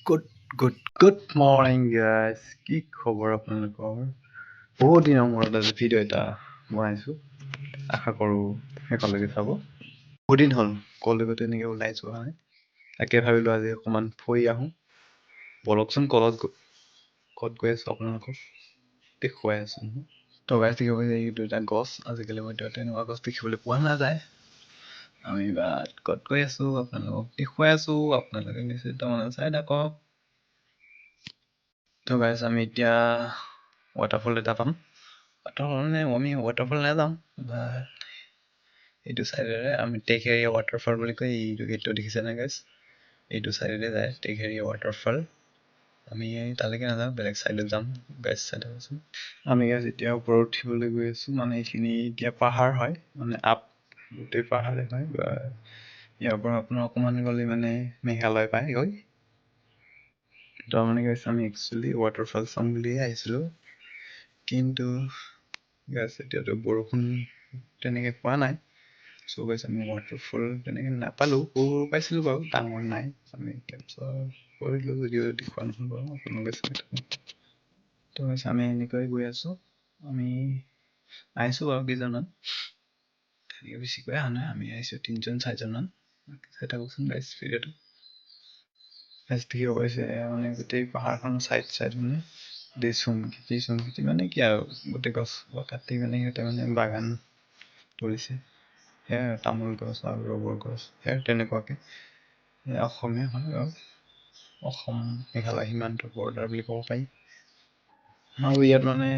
Good good morning guys. কি খবৰ আপোনালোকৰ? বহুত দিনৰ মূৰত আজি ভিডিঅ' এটা বনাইছোঁ। আশা কৰোঁ শেষলৈকে চাব। বহুত দিন হ'ল কলেজত এনেকৈ ওলাই যোৱা নাই, তাকে ভাবিলোঁ আজি অকণমান ফুৰি আহোঁ। বলকচোন ক'ত গৈ আছোঁ আপোনালোকক দেখুৱাই আছোঁ। তো গাইজ দেখিব পাইছে এই দুটা গছ, আজিকালি মই তেনেকুৱা গছ দেখিবলৈ পোৱা নাযায়। আমি বাট ক'ত গৈ আছোঁ আপোনালোকক দেখুৱাই আছোঁ, আপোনালোকে নিশ্চিত মানে চাই থাকক। তো গাইজ আমি এতিয়া ৱাটাৰফল এটা পাম। আমি ৱাটাৰফল নাযাম, এইটো চাইডেৰে আমি টেকেৰিয়া ৱাটাৰফল বুলি কয়। এইটো গেটটো দেখিছেনে গাইজ? এইটো চাইডেৰে যায় টেকেৰিয়া ৱাটাৰফল। আমি তালৈকে নাযাওঁ, বেলেগ চাইডত যাম। গাইজ চাই থাকোঁচোন। আমি গাইজ এতিয়া ওপৰত উঠিবলৈ গৈ আছোঁ। মানে এইখিনি এতিয়া পাহাৰ হয়, মানে গোটেই পাহাৰে হয়। ইয়াৰ পৰা আপোনাৰ অকণমান গ'লে মানে মেঘালয় পায় গৈ। তো মানে গাইজ আমি একচুৱেলি ৱাটাৰফল চাম বুলিয়ে আহিছিলোঁ, কিন্তু গাইজ এতিয়াতো বৰষুণ তেনেকৈ পোৱা নাই। চ' গাইজ আমি ৱাটাৰফল তেনেকৈ নাপালোঁ। সৰু পাইছিলোঁ বাৰু, ডাঙৰ নাই। আমি কেপচাৰ কৰিলোঁ, যদিও দেখুওৱা নহ'ল বাৰু, আপোনালোকে চাই থাকক। তো গাইজ আমি এনেকৈ গৈ আছোঁ। আমি আহিছোঁ বাৰু কেইজনমান, তেনেকৈ বেছিকৈ অহা নাই। আমি আহিছোঁ 3-4জনমান। চাই থাকোঁচোন গাইজ ভিডিঅ'টো। গাইজ দেখিব পাইছে মানে গোটেই পাহাৰখন চাইড মানে গোটেই চুম খেতি মানে কি আৰু গোটেই গছ কাটি মানে সিহঁতে মানে বাগান কৰিছে। সেয়াই তামোল গছ আৰু ৰবৰ গছ, সেয়াই তেনেকুৱাকৈ। অসমীয়া হয় আৰু অসম মেঘালয় সীমান্ত বৰ্ডাৰ বুলি ক'ব পাৰি। আৰু ইয়াত মানে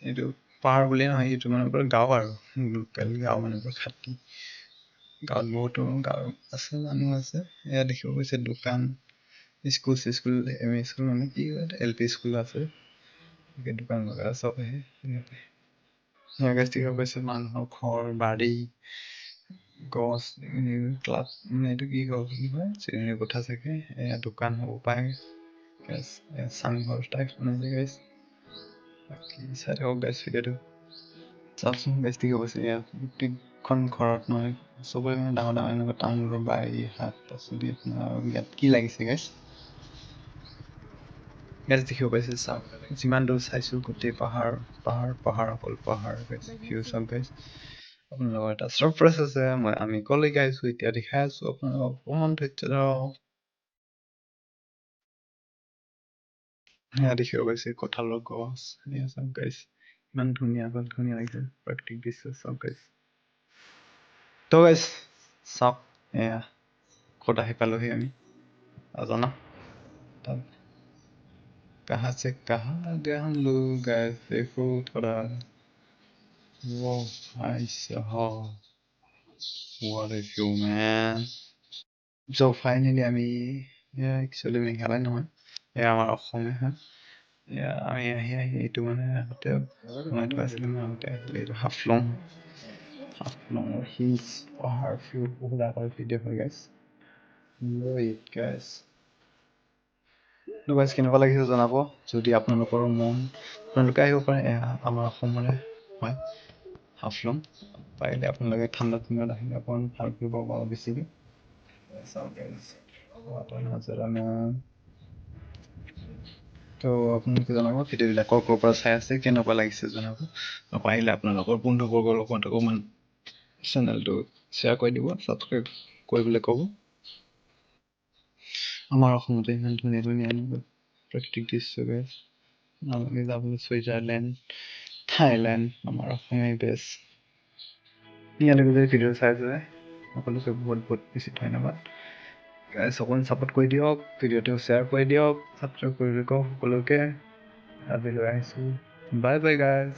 এইটো পাহাৰ বুলিয়ে নহয়, এইটো মানে পুৰা গাঁও আৰু লোকেল গাঁও, মানে পুৰা খাটি গাঁৱত বহুতো গাঁও আছে, মানুহ আছে। এয়া দেখিব পাইছে দোকান, স্কুল এম ই স্কুল মানে কি হয়, LP স্কুল আছে, দোকান বজাৰ চব আহে। দেখিব পাইছে মানুহৰ ঘৰ বাৰী, গছ, ক্লাছ মানে এইটো কি হয়, শ্ৰেণীৰ কোঠা চাগে। এয়া দোকান হ'ব পাৰে, চাংঘৰ টাইপ বনাইছে গাইজ। বাকী চাই থাকক গাইজ ভিডিঅ'টো। চাওকচোন গাইজ দেখিব পাইছে ইয়াত প্ৰত্যেকখন ঘৰত নহয়, চবৰে মানে ডাঙৰ এনেকুৱা তামোলৰ বাৰী, শাক পাচলি। আপোনাৰ ইয়াত কি লাগিছে গাইজ? গাইজ দেখিব পাইছে, চাওক যিমান দূৰ চাইছোঁ গোটেই পাহাৰ অকল পাহাৰ গাইজ। ভিউ চাওক গাইজ। আপোনালোকৰ এটা ছাৰপ্ৰাইজ আছে, আমি কলৈকে আহিছোঁ এতিয়া দেখাই আছোঁ আপোনালোকক, অকণমান ধৈৰ্য ধৰক। সেয়া দেখিব পাইছে কঁঠালৰ গছ, এয়া চাওক গাইজ ইমান ধুনীয়া লাগিছে প্ৰাকৃতিক দৃশ্য। চাওক গাইজ, তো গাইজ চাওক, এয়া ক'ত আহি পালোহি আমি নাজানো। कहाँ से कहाँ आ गए हम लोग, ऐसे को थोड़ा वो भाई साहब, what a view man. So finally আমি একচুৱেলি মেঘালয় নহয়, এয়া আমাৰ অসমে হয়। এয়া আমি আহি এইটো মানে আগতে বনাই থোৱা আছিলে, মই আগতে আহিলে এইটো হাফলঙৰ হিলছ পাহাৰ ভিউ বহুত আগৰ ভিডিঅ' হয় গাইজ। গাইজ কেনেকুৱা লাগিছে জনাব। যদি আপোনালোকৰ মন, আপোনালোকে আহিব পাৰে। আমাৰ অসমৰে হয় হাফলং। পাৰিলে আপোনালোকে ঠাণ্ডা দিনত আহিলে অকণমান ভালকৈ পাব বেছিকৈ। তো আপোনালোকে জনাব ভিডিঅ'বিলাক ক'ৰ পৰা চাই আছে, কেনেকুৱা লাগিছে জনাব। পাৰিলে আপোনালোকৰ বন্ধুবৰ্গৰ লগত অকণমান চেনেলটো শ্বেয়াৰ কৰি দিব, ছাবস্ক্ৰাইব কৰিবলৈ ক'ব। আমাৰ অসমতে ইমান ধুনীয়া প্ৰাকৃতিক দৃশ্য গাইজ। নালাগে যাবলৈ ছুইজাৰলেণ্ড, থাইলেণ্ড, আমাৰ অসমেই বেষ্ট। ইয়ালৈকে যদি ভিডিঅ' চাইছে সকলোকে বহুত বেছি ধন্যবাদ গাইজ। অকণমান ছাপোৰ্ট কৰি দিয়ক, ভিডিঅ'টো শ্বেয়াৰ কৰি দিয়ক, ছাবস্ক্ৰাইব কৰি দিয়ক সকলোকে। আজিলৈ আহিছোঁ, বাই বাই গাইজ।